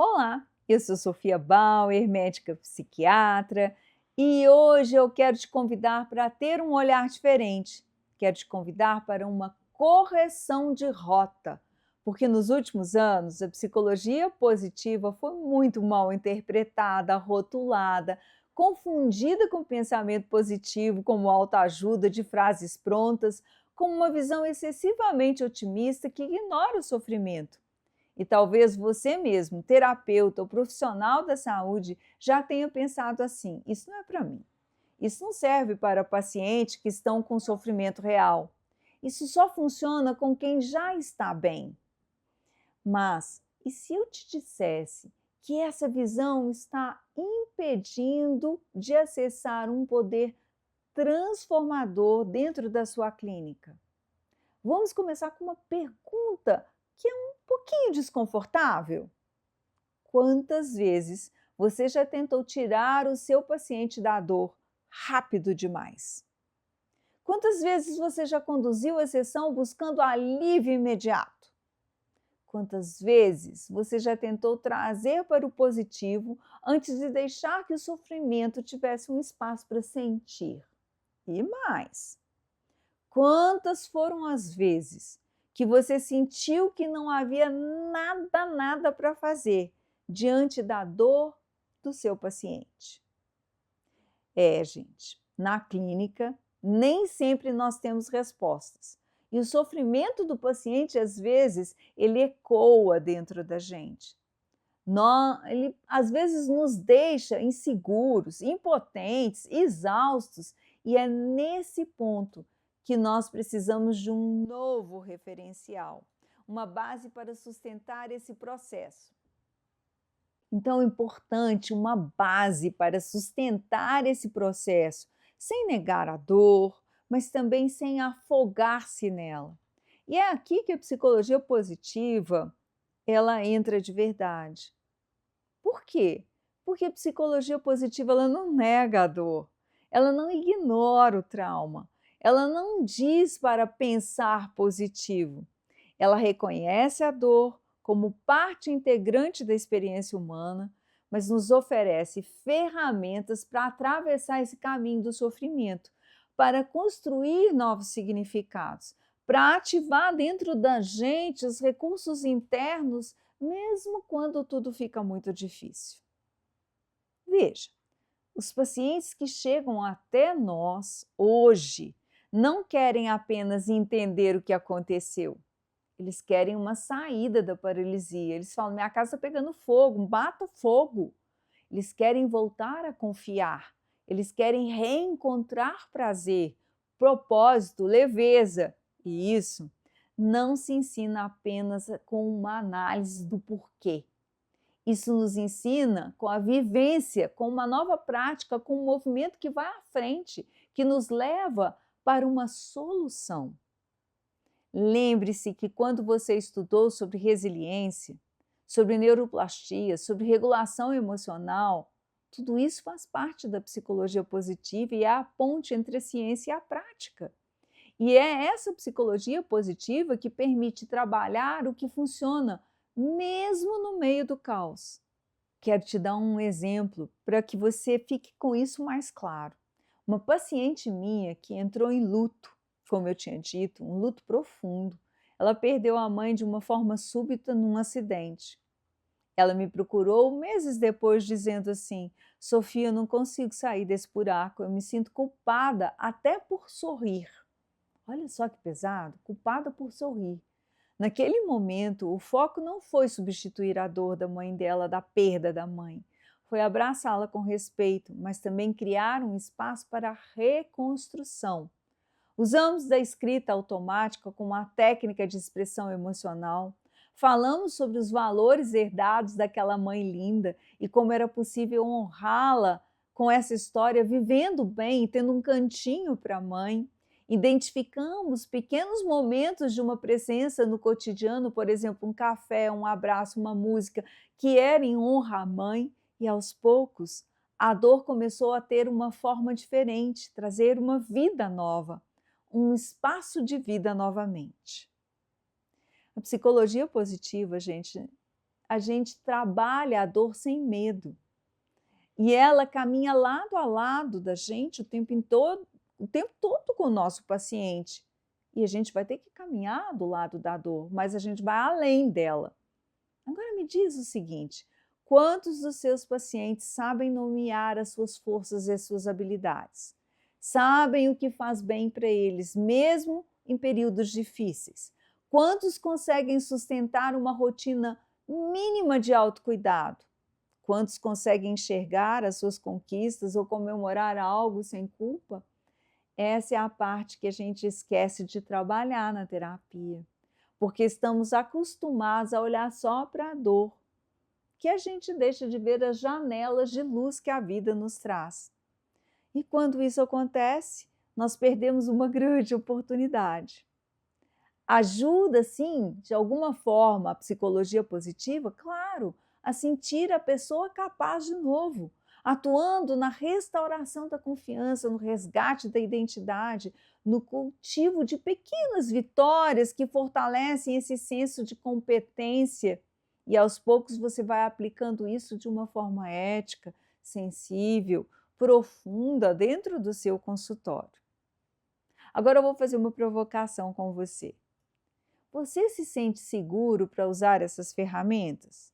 Olá, eu sou Sofia Bauer, médica psiquiatra, e hoje eu quero te convidar para ter um olhar diferente. Quero te convidar para uma correção de rota, porque nos últimos anos a psicologia positiva foi muito mal interpretada, rotulada, confundida com pensamento positivo, como autoajuda de frases prontas, com uma visão excessivamente otimista que ignora o sofrimento. E talvez você mesmo, terapeuta ou profissional da saúde, já tenha pensado assim: isso não é para mim. Isso não serve para pacientes que estão com sofrimento real. Isso só funciona com quem já está bem. Mas e se eu te dissesse que essa visão está impedindo de acessar um poder transformador dentro da sua clínica? Vamos começar com uma pergunta que é um pouquinho desconfortável. Quantas vezes você já tentou tirar o seu paciente da dor rápido demais? Quantas vezes você já conduziu a sessão buscando alívio imediato? Quantas vezes você já tentou trazer para o positivo antes de deixar que o sofrimento tivesse um espaço para sentir? E mais, quantas foram as vezes que você sentiu que não havia nada para fazer diante da dor do seu paciente? Gente, na clínica, nem sempre nós temos respostas. E o sofrimento do paciente, às vezes, ele ecoa dentro da gente. Ele, às vezes, nos deixa inseguros, impotentes, exaustos, e é nesse ponto que nós precisamos de um novo referencial, uma base para sustentar esse processo. Então, é importante uma base para sustentar esse processo, sem negar a dor, mas também sem afogar-se nela. E é aqui que a psicologia positiva, ela entra de verdade. Por quê? Porque a psicologia positiva ela não nega a dor, ela não ignora o trauma, ela não diz para pensar positivo. Ela reconhece a dor como parte integrante da experiência humana, mas nos oferece ferramentas para atravessar esse caminho do sofrimento, para construir novos significados, para ativar dentro da gente os recursos internos mesmo quando tudo fica muito difícil. Veja, os pacientes que chegam até nós hoje não querem apenas entender o que aconteceu, eles querem uma saída da paralisia. Eles falam: minha casa está pegando fogo, bata fogo. Eles querem voltar a confiar, eles querem reencontrar prazer, propósito, leveza. E isso não se ensina apenas com uma análise do porquê. Isso nos ensina com a vivência, com uma nova prática, com um movimento que vai à frente, que nos leva para uma solução. Lembre-se que quando você estudou sobre resiliência, sobre neuroplastia, sobre regulação emocional, tudo isso faz parte da psicologia positiva e é a ponte entre a ciência e a prática. E é essa psicologia positiva que permite trabalhar o que funciona, mesmo no meio do caos. Quero te dar um exemplo para que você fique com isso mais claro. Uma paciente minha que entrou em luto, como eu tinha dito, um luto profundo. Ela perdeu a mãe de uma forma súbita num acidente. Ela me procurou meses depois dizendo assim: Sofia, eu não consigo sair desse buraco, eu me sinto culpada até por sorrir. Olha só que pesado, culpada por sorrir. Naquele momento, o foco não foi substituir a dor da mãe dela, da perda da mãe. Foi abraçá-la com respeito, mas também criar um espaço para a reconstrução. Usamos da escrita automática como uma técnica de expressão emocional. Falamos sobre os valores herdados daquela mãe linda e como era possível honrá-la com essa história, vivendo bem e tendo um cantinho para a mãe. Identificamos pequenos momentos de uma presença no cotidiano, por exemplo, um café, um abraço, uma música, que era em honra à mãe, e aos poucos a dor começou a ter uma forma diferente, trazer uma vida nova, um espaço de vida novamente. A psicologia positiva, gente, a gente trabalha a dor sem medo. E ela caminha lado a lado da gente o tempo todo com o nosso paciente. E a gente vai ter que caminhar do lado da dor, mas a gente vai além dela. Agora me diz o seguinte: quantos dos seus pacientes sabem nomear as suas forças e as suas habilidades? Sabem o que faz bem para eles, mesmo em períodos difíceis? Quantos conseguem sustentar uma rotina mínima de autocuidado? Quantos conseguem enxergar as suas conquistas ou comemorar algo sem culpa? Essa é a parte que a gente esquece de trabalhar na terapia, porque estamos acostumados a olhar só para a dor, que a gente deixa de ver as janelas de luz que a vida nos traz. E quando isso acontece, nós perdemos uma grande oportunidade. Ajuda, sim, de alguma forma, a psicologia positiva, claro, a sentir a pessoa capaz de novo, atuando na restauração da confiança, no resgate da identidade, no cultivo de pequenas vitórias que fortalecem esse senso de competência. E aos poucos você vai aplicando isso de uma forma ética, sensível, profunda dentro do seu consultório. Agora eu vou fazer uma provocação com você. Você se sente seguro para usar essas ferramentas?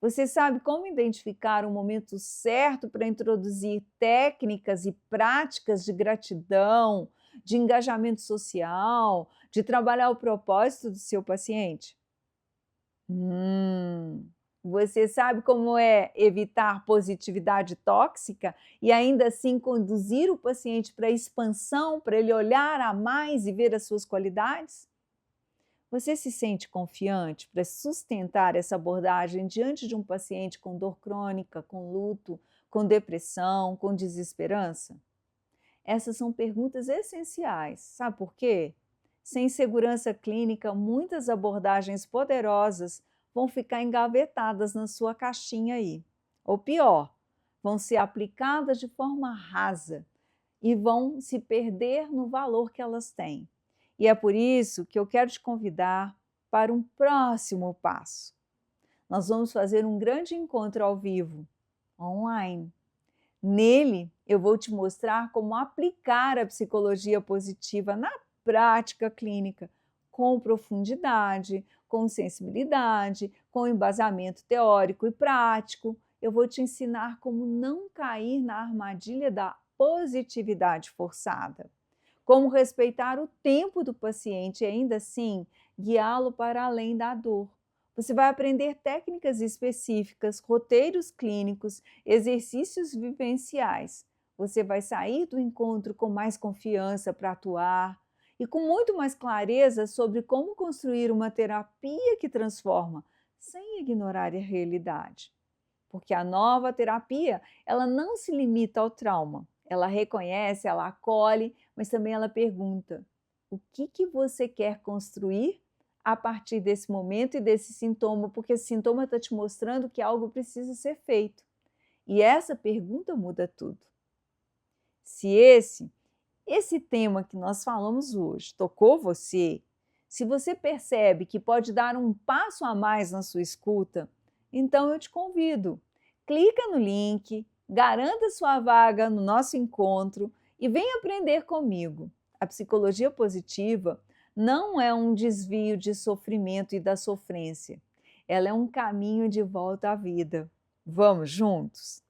Você sabe como identificar o momento certo para introduzir técnicas e práticas de gratidão, de engajamento social, de trabalhar o propósito do seu paciente? Você sabe como é evitar positividade tóxica e ainda assim conduzir o paciente para a expansão, para ele olhar a mais e ver as suas qualidades? Você se sente confiante para sustentar essa abordagem diante de um paciente com dor crônica, com luto, com depressão, com desesperança? Essas são perguntas essenciais. Sabe por quê? Sem segurança clínica, muitas abordagens poderosas vão ficar engavetadas na sua caixinha aí. Ou pior, vão ser aplicadas de forma rasa e vão se perder no valor que elas têm. E é por isso que eu quero te convidar para um próximo passo. Nós vamos fazer um grande encontro ao vivo, online. Nele, eu vou te mostrar como aplicar a psicologia positiva na prática clínica, com profundidade, com sensibilidade, com embasamento teórico e prático. Eu vou te ensinar como não cair na armadilha da positividade forçada. Como respeitar o tempo do paciente e ainda assim guiá-lo para além da dor. Você vai aprender técnicas específicas, roteiros clínicos, exercícios vivenciais. Você vai sair do encontro com mais confiança para atuar e com muito mais clareza sobre como construir uma terapia que transforma, sem ignorar a realidade. Porque a nova terapia, ela não se limita ao trauma. Ela reconhece, ela acolhe, mas também ela pergunta: o que você quer construir a partir desse momento e desse sintoma? Porque esse sintoma está te mostrando que algo precisa ser feito. E essa pergunta muda tudo. Se esse tema que nós falamos hoje tocou você, se você percebe que pode dar um passo a mais na sua escuta, então eu te convido. Clica no link, garanta sua vaga no nosso encontro e venha aprender comigo. A psicologia positiva não é um desvio de sofrimento e da sofrência. Ela é um caminho de volta à vida. Vamos juntos?